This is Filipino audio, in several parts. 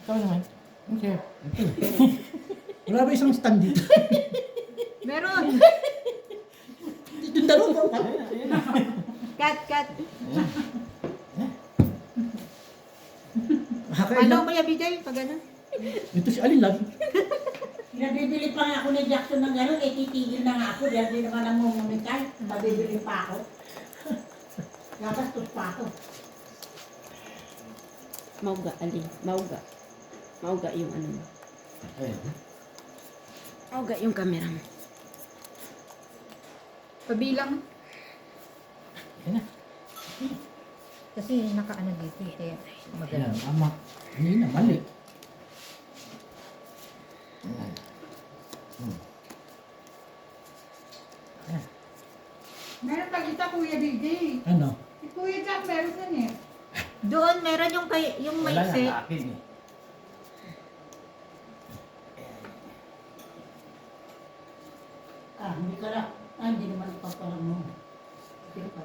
Ikaw naman. Okay. Wala ba isang stand dito? Meron! Yung dalawa pa. Cut! Nakakailan. Ano Kuya BJ? Pag ano? Ito si Alin lang. Nabibili pa nga ako ni Jackson ng gano'n, eh titigil na nga ako dahil di naman ang mumunitay. Mabibili pa ako. Gagastos pa ako. Mauga, alin. Mauga yung ano mo. Mauga yung camera mo. Pabilang. Yan na. Kasi nakaano dito eh. Yan, Maganda. ama. Hindi na, mali. Meron pa kita Kuya DJ. Ano? Si Kuya Jack meron din eh. Doon meron yung Wala na maiksi. sa akin eh. Hindi ka lang. Hindi naman ipapalang mo. Hindi pa.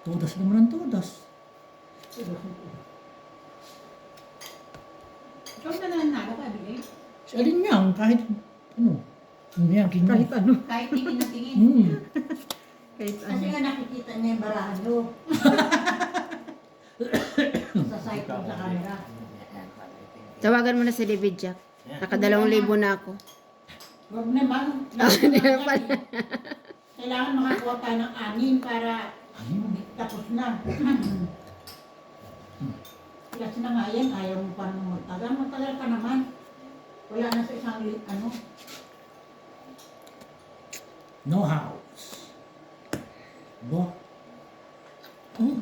Todas naman ang todas. Ikaw na nanalo ka, BJ. Si Alin yan, kahit ano. Ano yan, king Kahit ano. Kahit tingin na tingin. Kahit Kasi ano. nga nakikita niya yung barahan nyo. Sa site ko sa camera. Tawagan mo na si David Jack. Naka2,000 na ako. Huwag naman. Hindi na pala. Kailangan makakuha tayo ng 6 para tapos na. Kasi na nga yan, ayaw mo pa naman magtagal. Magtagal pa naman. Wala na sa isang ano. No house. Bo. Oh.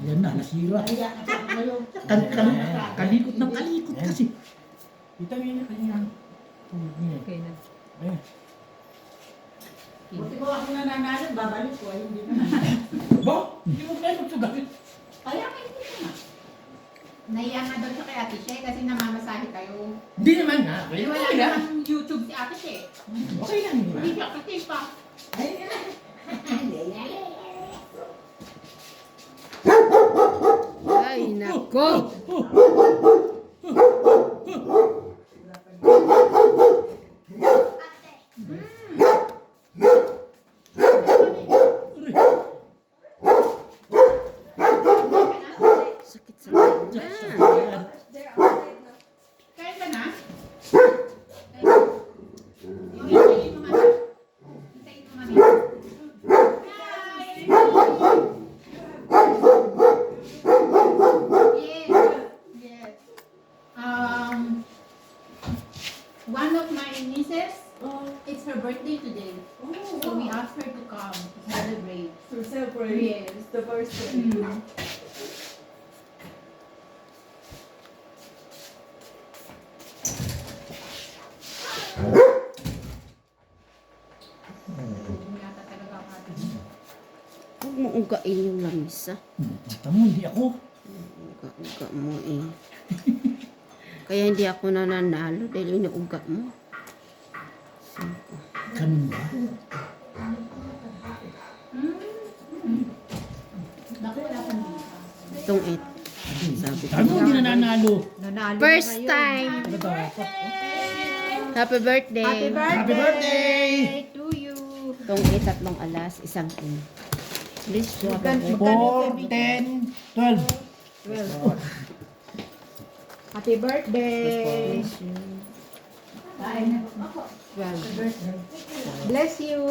Yan na, nasira. Kaya na sa kayo. Kalikot ng kalikot kasi. Kita niya kanya. Okay na. Eh. Buti ko ako nananalo, babalik ko. Ay, hindi na. Ba? Hindi mo kayo magsugalit. Kaya ka hindi na. Naiya nga daw siya kay Ate Shea kasi namamasahe kayo. Hindi naman nga. Eh, wala Okay lang. namang YouTube si Ate Shea. Okay lang. di ba? Hindi siya kasi pa. Ay, nako. Sakit sa tenga. Kaya ka na? Hintayin mo mami. Hintayin mo mami. Yes. Yes. One of my nieces, it's her birthday today. So we asked her to come to celebrate. To celebrate Yes. the birthday. Yata talaga ang ating. Huwag mo ugain yung lamisa. Tamo, hindi ako. Uga mo eh. Kaya hindi ako nananalo dahil inuuga mo. Ganun ba? Naku, wala pa nila. Itong it. Sabi ko. Tamo, hindi nananalo. Nanalo First na kayo. time. Ano dapat? Happy birthday. Happy birthday! Happy birthday! To you! Itong it, 3 alas, 1 in. Please, Magkano- 4, 10, 12. 12. Happy birthday! Kain na. 12. Bless you!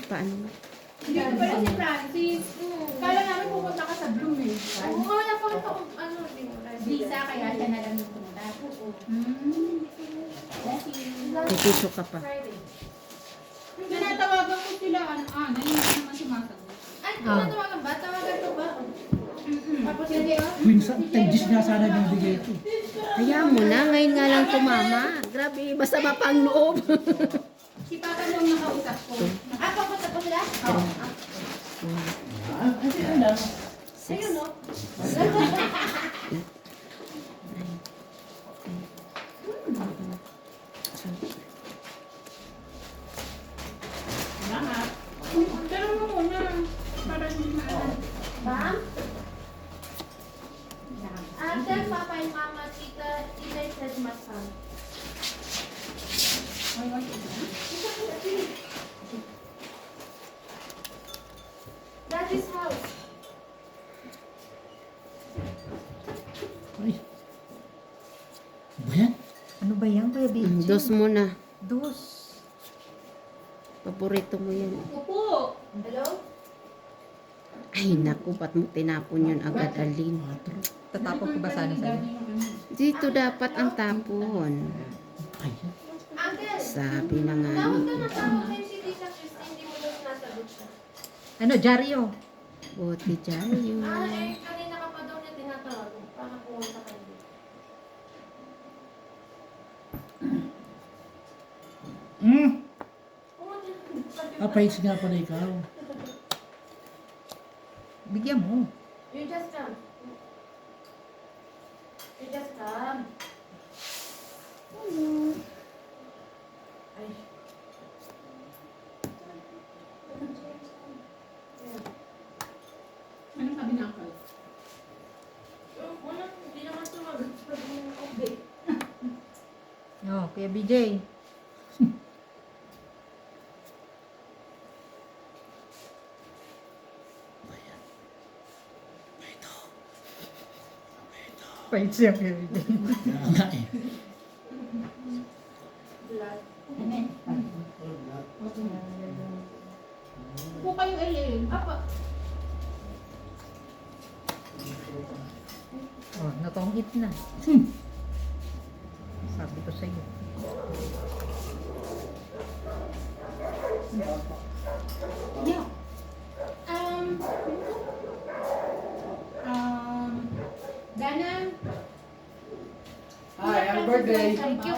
Paano? Hindi ko pala si Francis. Kala namin pupunta ka sa Bloom eh. Oo, wala pa ako visa kaya siya na lang yung pumunta. Bless you. Titiso ka pa. Tinatawagan ko sila, hindi naman sumasagot. Ay, tinatawagan ba? Tawagan ko ba? Tapos hindi Minsan, 10 G's nga sana bibigay ito. Hayaan mo na, ngayon nga lang tumama. Grabe, basta mapang loob. Si Papa nung nakausap ko. Papunta po sila? Oo. Kasi ano? Six. Ayun, no? masal. Daddy's house. Ay. Ba yan? Ano ba yan, Kuya BJ? Dos muna. Dos. Paborito mo yan. Upo. Hello? Ay, naku, ba't mo tinapon yun agad, Alin? Tatapos ko ba sana sa'yo? Dito dapat ang tapon. Ay, Uncle, Sabi na nga tawag ni. ka na tawag kayo si Tita Christine, hindi mo daw sinasagot siya. Ano, Jaryo? Buti dyan yun. Kanina ka pa daw niya tinatawag. Para pumunta kayo. Pumunta. Paits nga pala ikaw. Bigyan mo. You just come. You just come. Ay. Anong sabi na ako? Wala, hindi naman sumagot. Okay. Oh, Kuya BJ. Pahit siya, Kuya BJ. Kaya nga eh. Upo kayo, Ellen. Apa? Oh, natongit na. Sabi ko sa'yo. Yeah. Dana? Hi, happy birthday. Thank you.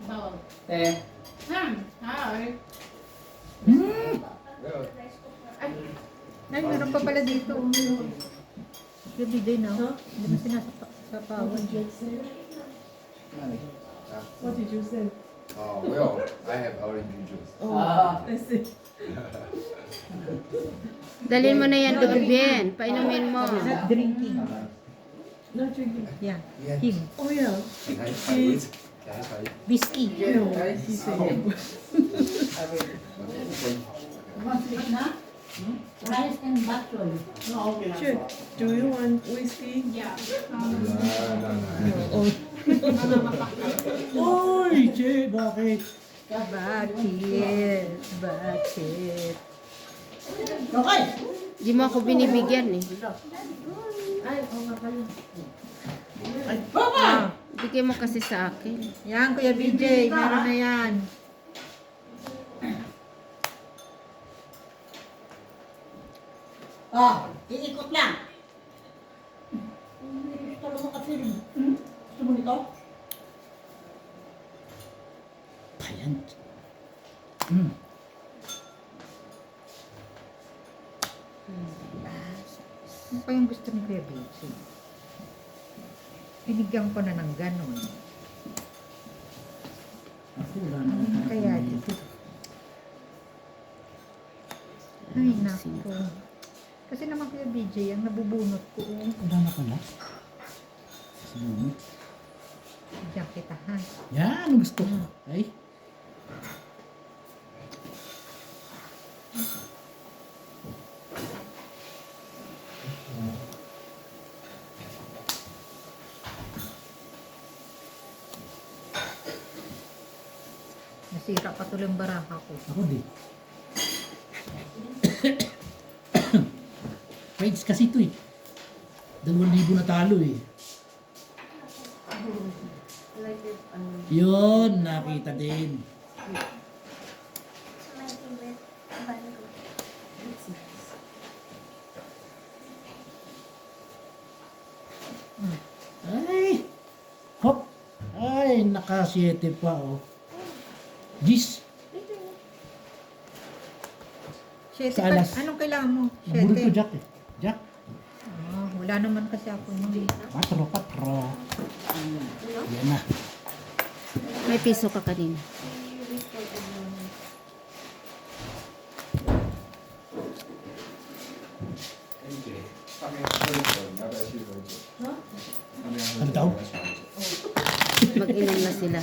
Bawal. Eh, Hi. Ay, meron pa pala dito. Kuya BJ na. Hindi mo sa pawon. What did you say? Oh, well, I have orange juice. I see. Dalhin mo na yan doon, Ben. Painumin mo. Not drinking. Not drinking. Yeah. Yeah. Him. Oh yeah. Can I try it? Can I try it? Whiskey. No, he said. Want sweet na? Rice and butcher. No, okay. Sure. Do you want whiskey? Yeah. Oh. Oy, Che, bakit? Bakit? Bakit? Okay. Di mo ako binibigyan eh. Ay, oo nga pala. Ah, Bigay mo kasi sa akin. yan, Kuya BJ. Meron na yan. Oh, iikot lang. Gusto mo kasi. Gusto mo nito? Ayan. Ano pa yung gusto ni Kuya BJ? Binigyan ko na ng ganon. Ako, wala Ano na. na kaya dito? Ay, naku. Kasi naman Kuya BJ, ang nabubunot ko. Wala na pala. Sinunod. Diyan kita, ha? Yan, gusto ko. Ay. Nasira pa tuloy ang baraha ko. Ako di. Paits kasi ito eh. 2,000 na talo eh. Like it, Yun, nakita din. my favorite bando. Ay! Hop! Ay, naka-7 pa oh. Gis! Siyete Sa pa. alas. Anong kailangan mo? Nabulot ko Siyete. Jack eh. Jack. Wala naman kasi ako nung 4. Yan na. May piso ka kanina. Kami ang haliton, nabasyo ko ito. Ano daw? Nabasyo ko ito. Mag-inom na sila.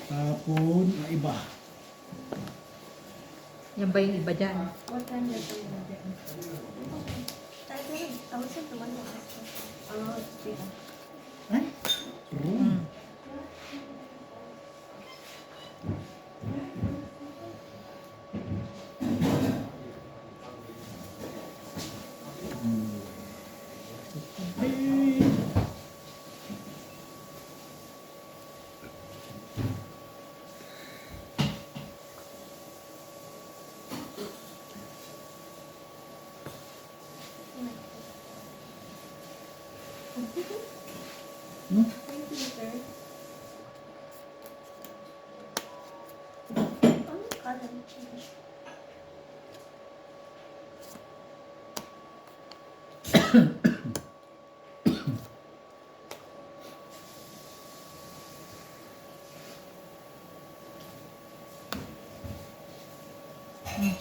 Tapon na iba. Yan ba yung iba dyan? Ay? Room.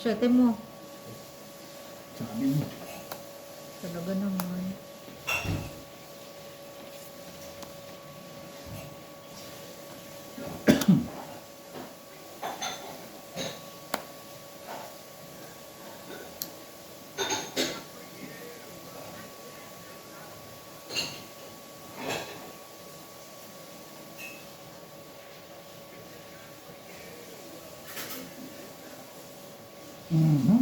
Siyete mo. Sabi mo. Talaga naman. Mhm.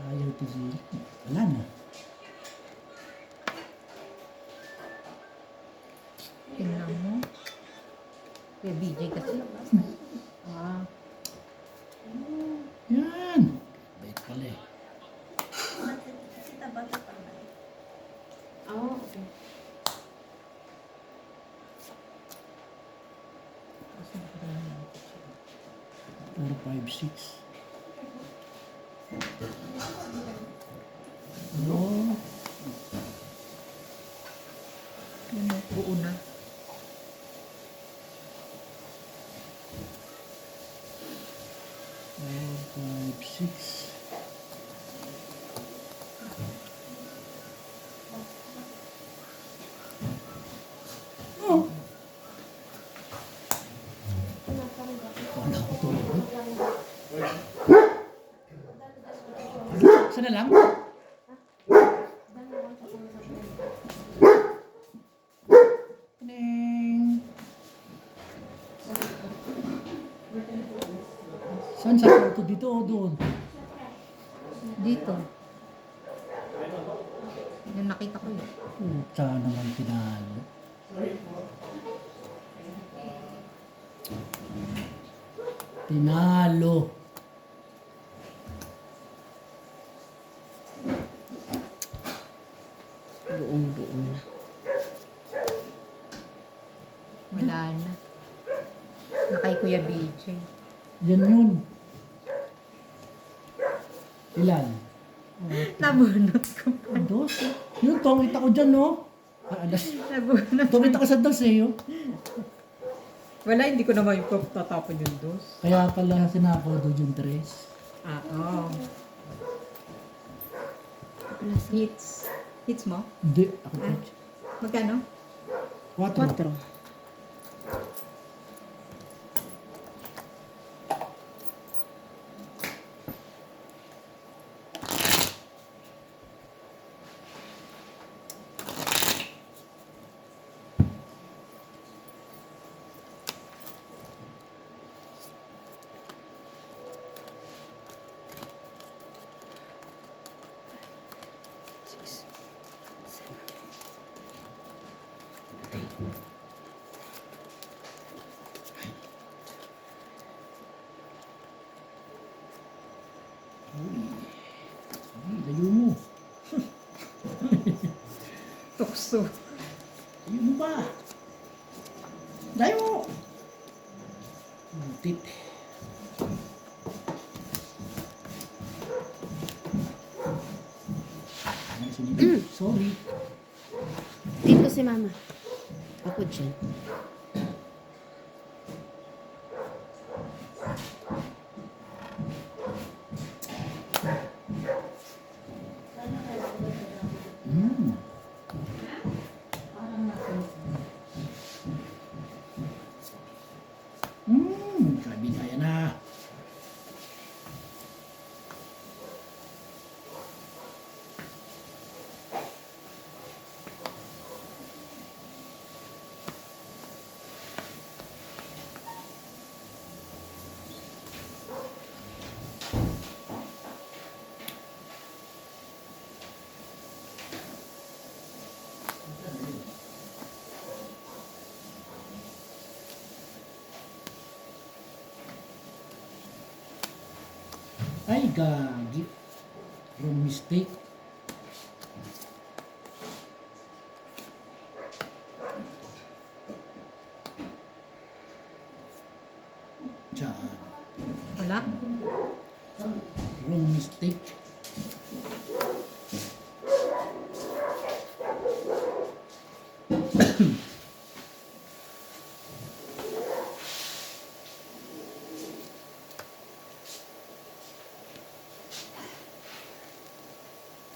Ayaw tigil. Wala na. Tingnan mo. Kaya BJ kasi. Ah. Yan. Bait pala eh. Oh, okay. 4, 5, 6. Oh, Ano, buo na. five, 6. Oh. Wala ko tulog. Sana lang? Ning. Saan sa kwarto? Dito o doon? Dito. Yung nakita ko yun. Puta naman pinalo. Pinalo. Buong-buo na. Wala na. Nakay Kuya BJ. Yan yun. Ilan? Nabunot ko. Dos. Yun, tongita ko dyan, no? Alas. Nabunot. Tongita ka sa dos, eh, yun. Wala, hindi ko naman yung tatapon yung dos. Kaya pala sinako doon yung tres. Ah, oo. Hits. Hits mo? Hindi. Ako Ah. Magkano? 4. 4. Ay, layo mo. Tukso. Layo mo ba? Layo mo! Butit. Ay, sinilip. Sorry. Dito si mama. Ako dyan. Mm. Kabigaya na. Ay, gagi. Wrong mistake. Diyan. Wala. Wrong mistake.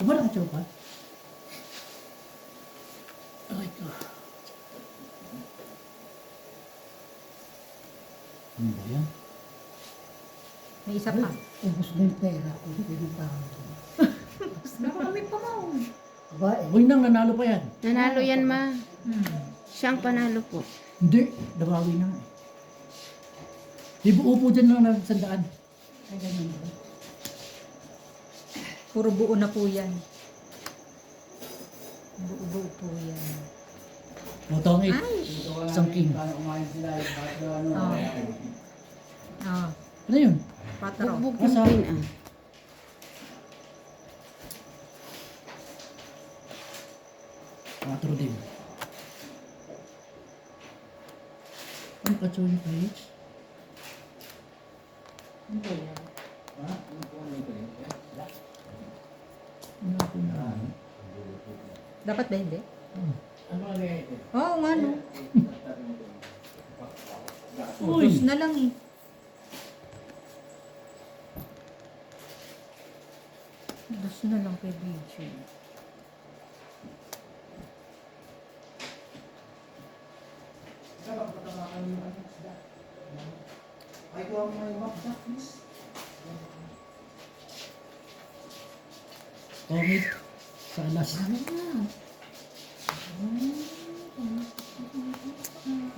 Kamu nak coba? Aray ka. Ano ba yan? May isa pa. Ubus na yung pera ko, pinatawag ko. Baka kami pa mo. Ba, eh, Uy, nang nanalo pa yan. Nanalo yan, ma. Siyang panalo po. Hindi, nabawi na nga eh. Di buo po dyan lang ng sandaan. ay ganun ba? Puro buo na po yan. Buo po yan. Botong 8. Isang king. Oh. Oh. Ano yun? Patro. Bugbog yung Asa? pin, ah. Patro din. Ano ka yung page? Ano ba yan? Ano ako na? Dapat ba hindi? Ano ba yan? Oo nga no. Uy! Ubus na lang eh. Ubus na lang kay BJ. Ay, kuha mo yung map na, please. Tongit sa alas.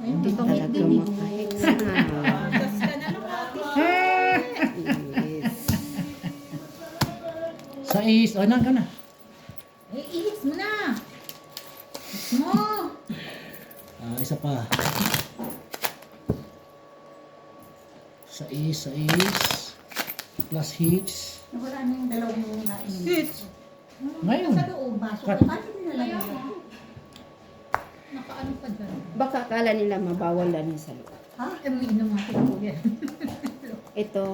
Ayun, dito may Talagang din eh. makahex na. Yes. Sa is, o ka na. Eh, ihits mo na. Hits mo. Isa pa. Sa is. Plus hits. Nawala na yung dalawang yung nainin. Hits. Ngayon. Sa loob, baso. Cut. Bakit Kaya nilalagay? mo. Nakaano pa dyan? Baka akala nila mabawal lang yung sa loob. Eh, may inom natin po yan. Ito.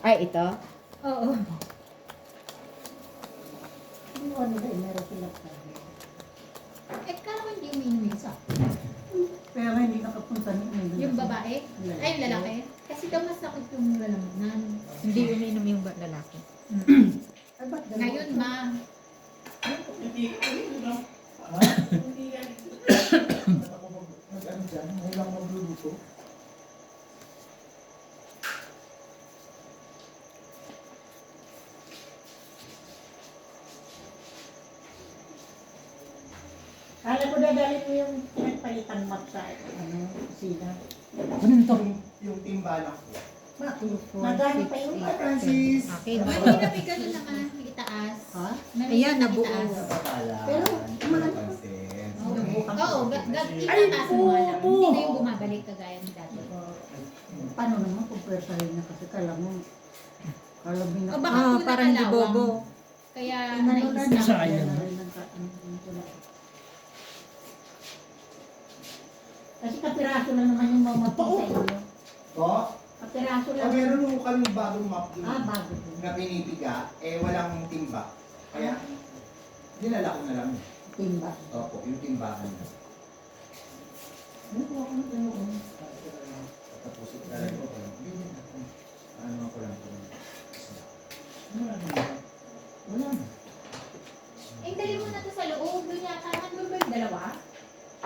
Ay, ito. Oo. Yung ano ba, meron silang sabi. Eh, kala ko hindi umiinom yung isa. Kaya nga hindi nakapunta ni Yung babae? Ay, yung lalaki? Kasi daw masakit yung lalamunan. Hindi uminom yung lalaki. Ay, ba't dalawa? Ngayon, ma. Kala ko dadali mo yung nagpalitang map sa kusina. Ano nito? Yung timbalang po. Bakit? Nagani pa yung Francis! Akin. Hindi na may ganun naman itaas. Ha? Ayan, nabuo. Itaas. Pero, Pansin. Oo, Oo, gagawin Ay, na kaso nga lang. oo. Hindi na yung bumabalik kagaya ng dati. Paano naman kung pwersahin na kasi kala mo. Kala mo O baka po parang di nakalawang. bobo. Kaya Inano na naisip. Sayang. Kasi kapiraso lang naman yung mamapin sa inyo. Po? Kapiraso lang. Meron po kami bagong map dun Bago po. na pinipiga, walang timba. Kaya, dinala ko na lang. Timba. Opo, yung timbahan na. Ano po ako na ganoon? Tapos ilalagay ko. Ano ako lang. Wala na. Wala na. Eh, dali mo na to sa loob. Doon yata. Nandun ba yung dalawa?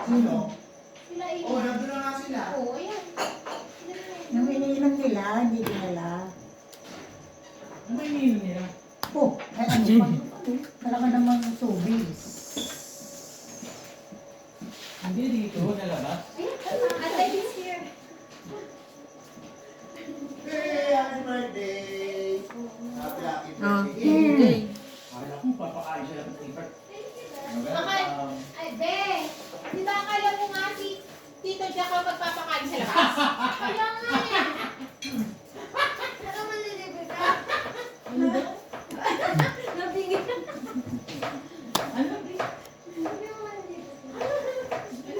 Sino? Sila eh. Oo, nandun na nga sila. Oo, ayan. Nung iniinom nila, hindi dinala. Ano yung ininom nila? Oh, ay ano, talaga namang sobis. Hindi dito, nalabas. Atay is here. Hey, happy birthday! Happy Ah, birthday! okay. Akala ko papakain siya ng tipat. Ay, be! Di ba akala mo nga si Tito Jack ang magpapakain sa labas? Kaya nga eh. Ano man nilibre ka? Nabingit. Ano?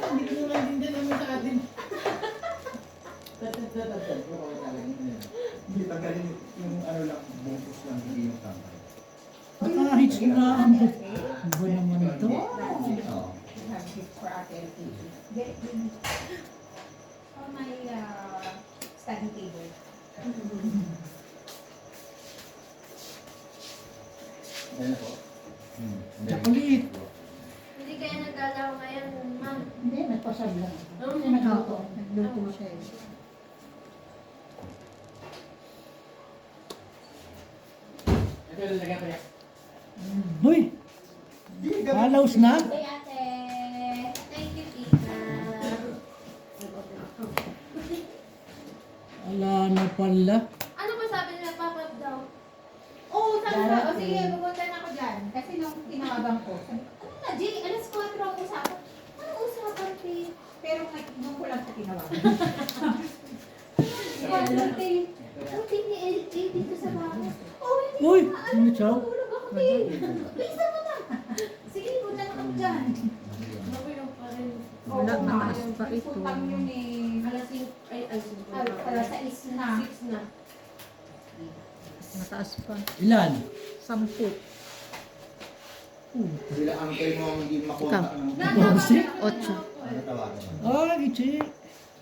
Hindi ko lang din naman sa atin. Hindi, tanggalin yung ano lang, bungkus lang, hindi yung tanggal. Kahit sila ang ba naman ito? Oo. For our therapy. On my study table. Yan po. Chocolate. Hindi kaya naglalaro ngayon, ma'am. Hindi, nagpasab lang. Oo, nagluto. Nagluto siya eh. Ito, lalagyan ko yan. Boy, halaws na. Hey, ate. Thank you, tita. Wala na pala. Ano ba sabi nila, papap daw? Oo, sabi ko, o sige, pupunta na ako dyan. Kasi nung tinawagan ko, sabi ko, ano na, Jay, alas 4 ang usapan. Ano usapan, Tay? Pero nung ko lang sa tinawagan. Ano, Tay? Ang Tay ni LJ dito sa bahay. Oh, hindi Uy, na, ano siya? tulog ako, Tay. Bisa mo na. Sige, punta na ako dyan. Wala, Oo, mataas yung pa ito. putang yun eh. Alas 6 na. Mataas pa. Ilan? 10. Sila uncle mo ang hindi makontak ng Dose? 8. ano tawagan mo. Ah, Ichi.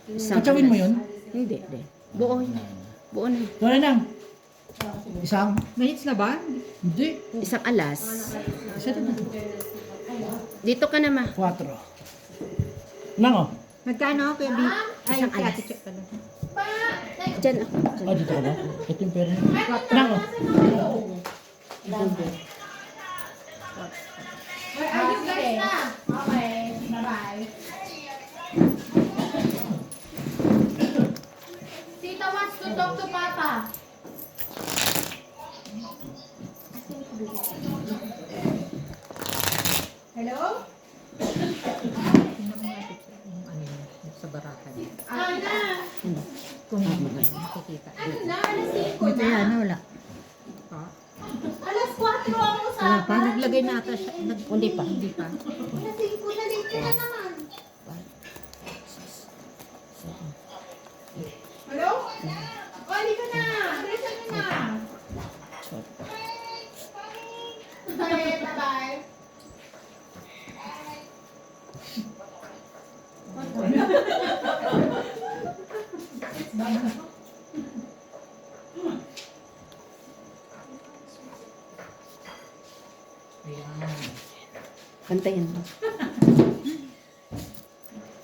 Isang Katsawin mo alas. yun? Hindi, hindi. Buo. Buo na. Wala nang. Isang? Minutes na ba? Hindi. Isang alas. Isa na. Dito ka na, ma. 4. Lang oh. Magkano, Kuya B? Ay, Isang si alas. Ate Check pala. Diyan ako. Ah, dito ka ba? Ito yung pera niya. Lang oh. Where are you guys na? Okay, bye-bye. Tita wants to talk to Papa. Hello? Tingnan mo nga, Ate Check, yung ano yun, yung sa barakan. Ana! Kung makikita. Ano na? Alas 5 Ito na? yan, wala. Ha? Alas 4 ang Wala usapan. pa, naglagay na ata siya. Hindi pa. Hindi pa. Alas 5 na, late ka na naman. Hello? O, halika na. Bilisan mo na. Okay, bye-bye. Kantayin mo.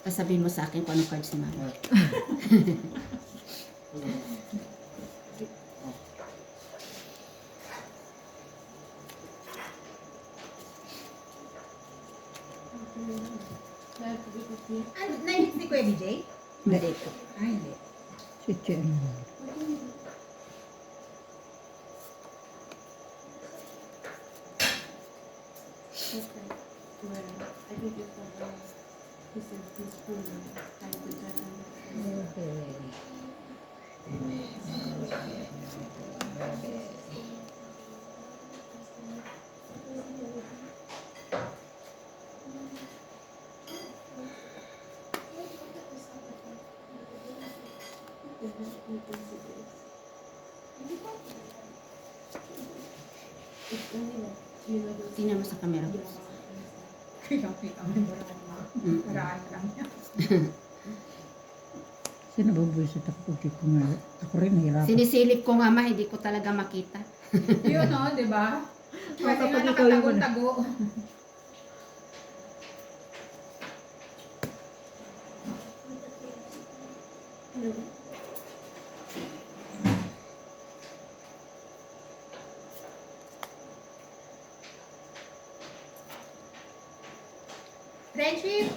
Sasabihin mo sa akin kung anong card si mama. Ano, nahit si Kuya BJ? Hindi ko. Ay, hindi. Si Chen. He says he's full time to time. Okay. Tingnan mo sa camera. Kita-kita mo yung maraan lang niya. Sino ba buwisit ako pag ko nga? Ako rin nahirapan. Sinisilip ko nga ma, hindi ko talaga makita. Yun o, di ba? Kasi nga Kapag ikaw yung nakatago-tago. Friendship!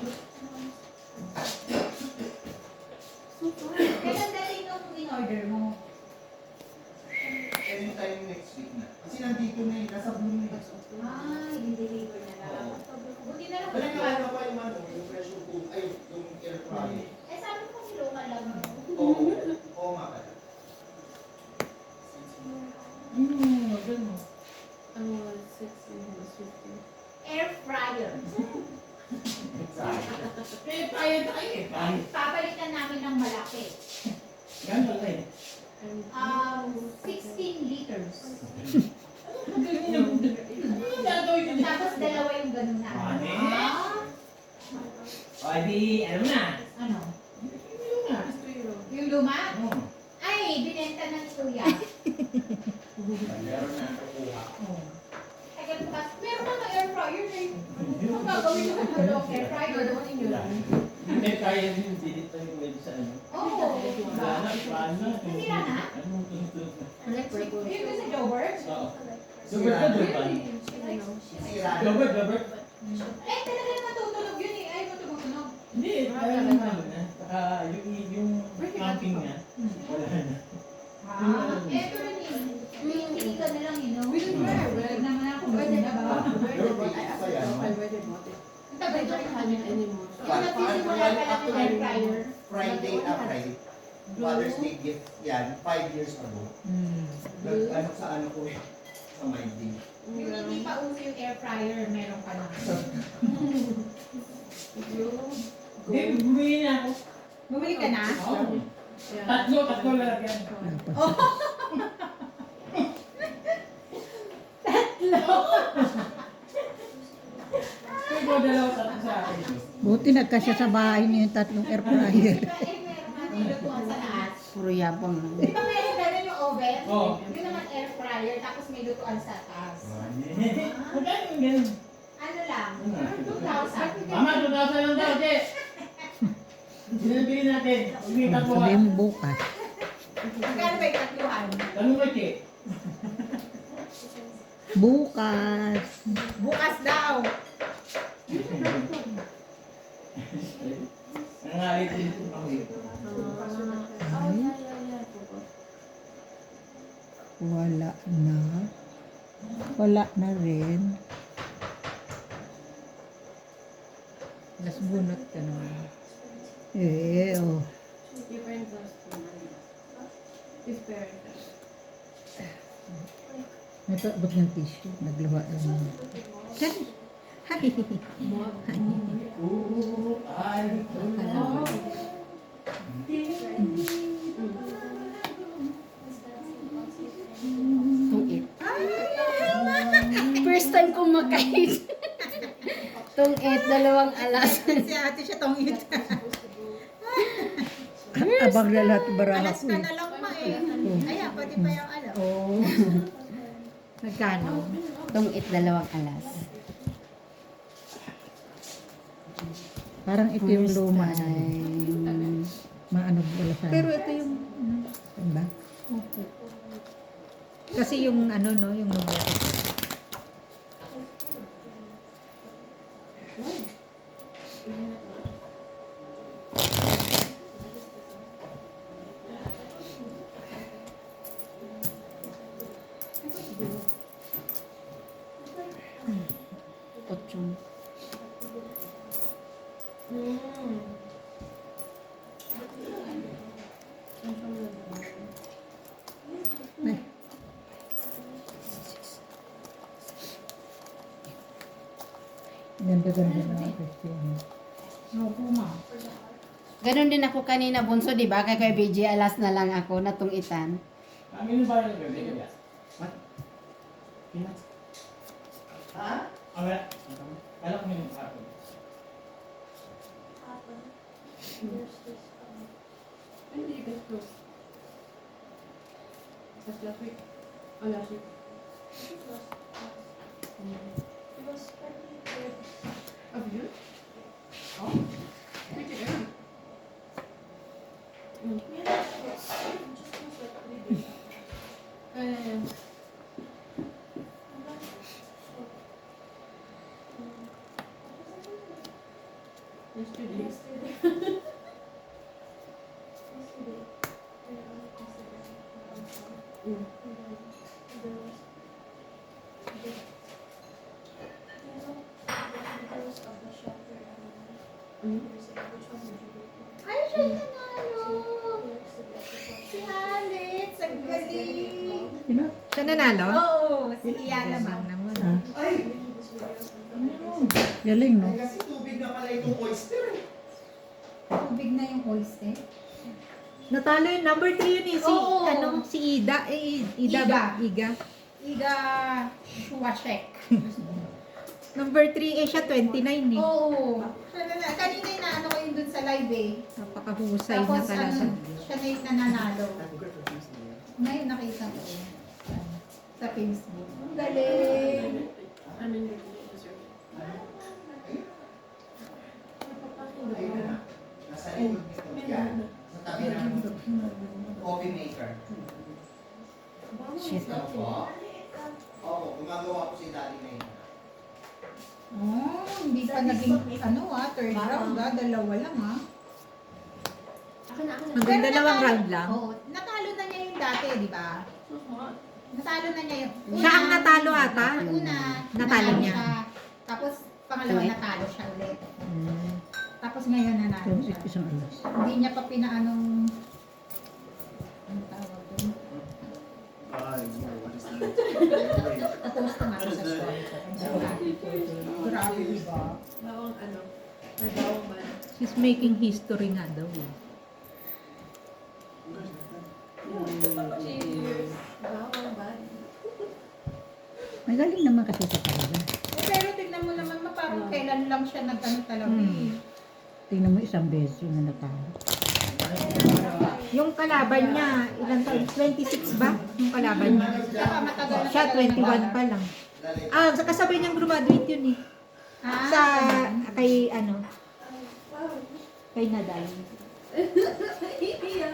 Kailan dating nung in-order mo? Anytime next week na. Kasi nandito na eh, nasa Bloom na. Ay, i-deliver na lang. Buti na lang Balik kung na pa yung ano, yung pressure cook, ay, yung air fryer. Eh, sabi ko kasi local lang. No? Oo, oo nga pala. Ano, 60 was 50. Air fryer. Eh, tayo tayo eh. Tayo. Papalitan namin ng malaki. Gano'n eh. 16 liters. Gagawin Tapos dalawa yung ganun na. Ate? Ah, O, di, ano na? ano? Yung nga. Yung luma? Oo. Ay, binenta na ni Kuya. Meron na kukuha. Tagal mo kasi, meron na air fryer na yun. Ang gagawin naman ng air fryer doon inyo. Hindi kaya din dito yung web sa ano. Oo. Paano? Nasira na? Anong tuntun? Electric. Yun ba sa Jobert? Oo. Gobert ka doon pa? Sira. Gobert, Gobert. Eh, talaga naman tutulog yun eh. Ay, mo tumutunog. Hindi, kaya naman na. Saka yung camping niya, wala na. Eto rin eh. Hindi ka na lang, you know. Wala naman ako. Pwede na ba? Pero pa yan, no? Ang tagal ko rin kami Anymore. Yung nagsisimula ka lang ng air fryer. Friday after Father's Day gift yan, 5 years ago. Ano sa ano ko eh, sa my day. Yung hindi pa uso yung air fryer, meron ka na. Hindi, bumili na ako. Bumili ka na? Oo. Tatlo lalagyan. Tatlo? Dalawa tatlo sa akin. Buti nagkasya sa bahay niyo yung tatlong air fryer. Eh, meron nga nilutuan sa taas. Puro yabang lang. Di ba meron ganun yung oven? Oo. Yun naman air fryer, tapos may lutuan sa taas. Magkano yung ganun? Ano lang? 2,000. Mama, 2,000 lang daw, Che. Sinabili natin. Huwag may tatlo ka. Sabihin mo bukas. Magkano ba yung tatluhan? Tanong ka, Che. Bukas. Bukas daw. Nangalit din ito ako dito. Ay, wala na. Wala na rin. Las bunot ka naman. Eh, oh. Your parents lost the money. His parents. Natabot ng tissue. Nagluwa lang. Saan? Hay. Tungit. First time kong makain. Tungit, 2 alas. Si ate siya tong it. Abang lalat baraha Alas ko ka eh. na lang ma eh. Ayan, pati pa yung alam. Oh. Magkano? Tungit, 2 alas. Parang ito yung First luma. time. Maano wala sa. Pero ito yung ano ba? Kasi yung ano no, yung numero. Pochong. Ganda-ganda na ang Christian. No, puma. Ganon din ako kanina, bunso, di ba? Kay BJ, alas na lang ako, natungitan. Amin ba yung gabi? What? Peanuts? Ha? Wala. Kala ko yung hapon. Hindi ka close. Just last week. Oh, last week. Of you? Oh. Pretty good. Yesterday. Ay, siya nanalo! Si Alex, ang galing! Sino? Siya nanalo? Oo, si Ian naman. Ah. Galing, no? Kasi tubig na pala itong oyster. Tubig na yung oyster. Natalo yung number 3 yun eh. Si, Oo. si Ida. Ida ba? Iga. Iga Shuashek. Number 3 eh siya 29 eh. Oo. Kanina yung naano ko yun dun sa live eh. Napakahusay na Tapos talaga. siya na yung nananalo. Ngayon nakita ko sa Facebook. Ang galing! I mean, deserve. Ayun na. Nasa likod nito. Yan. Sa tabi ng coffee maker. Shit. Opo. Oo, gumagawa ko si daddy na yun. Oh, hindi pa naging third round dalawa lang Akin na. Hanggang dalawang round lang. Oo, natalo na niya yung dati, di ba? Natalo na niya yung Siya ang natalo ata. Ang una, Natalo niya. siya. Tapos pangalawa Ulit. natalo siya ulit. Tapos ngayon nanalo siya. Isang alas. Hindi niya pa pinaanong ano tawag doon? What is that? Tapos ko nga sa story ko. Grabe, di ba? Bawang ano? Ay, bawang man. She's making history nga daw eh. Cheers. Bawang man. Magaling naman kasi sa talaga. Pero tignan mo naman parang kailan lang siya nag-ano talaga eh. Tingnan mo isang beses yung natalo. Yung kalaban niya, ilan taon? 26 ba? Yung kalaban niya. Saka matagal na Siya talaga 21 pa lang. Ah, sa kasabay niyang graduate yun eh. Ah, Sa, kay ano, kay Nadal. Iya.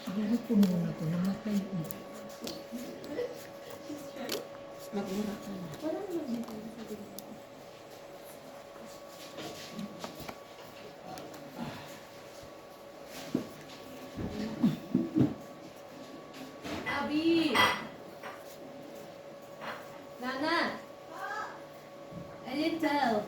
Siguro puno na ko namatay. Magmura ka na. Abi! Nana! I didn't tell.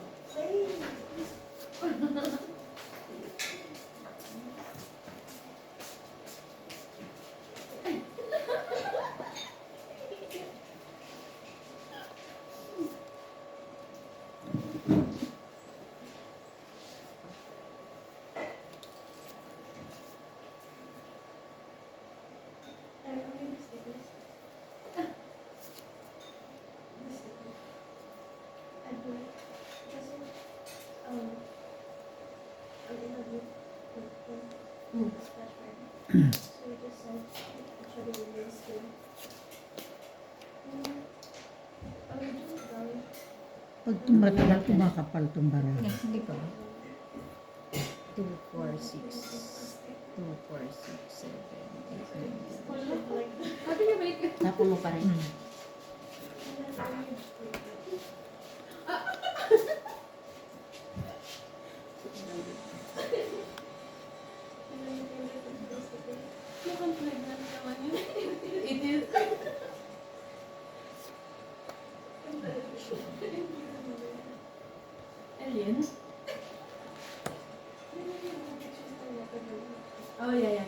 Pag tumatagal, tumakapal itong barang. next week ko. 2, 4, 6. 2, 4, 6, 7, 8, 9. How did you make it? Tapon mo pa rin. Mukhang pregnant naman yun. It is. Alien? Oh, yeah.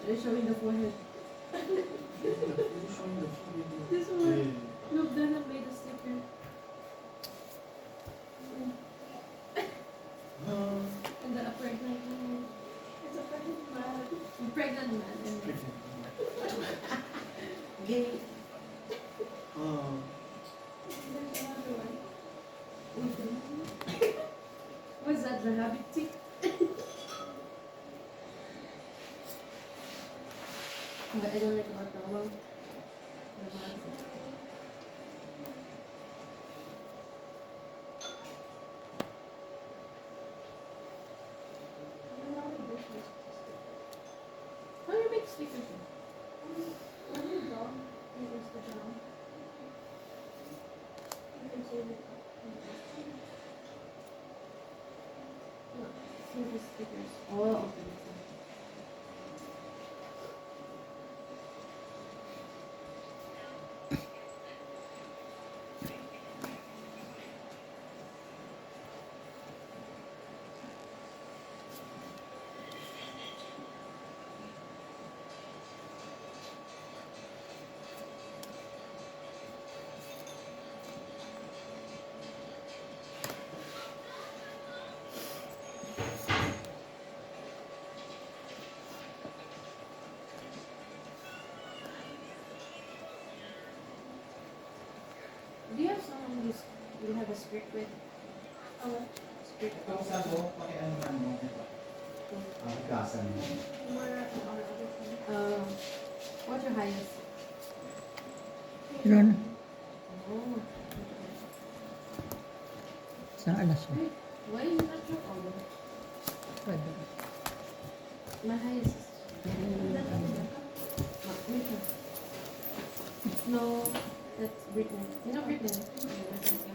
They're showing the forehead. This one. No, Dana made a sticker. And the pregnant man. It's a pregnant man. Pregnant man. And gay. There's another one. What's that? The rabbit tick? But I don't like about the one. How do you make stickers? What is it on? Instagram. You can save it. No, save the stickers. Oh, okay. Do you have someone you have a script with? Oh, script. Ito sa ko, pakialam mo. Kasan mo. What's your highest? Yun, Oh. isang alas mo. Why is that your order? Pwede. My highest is no, that's Britney. You know Britney?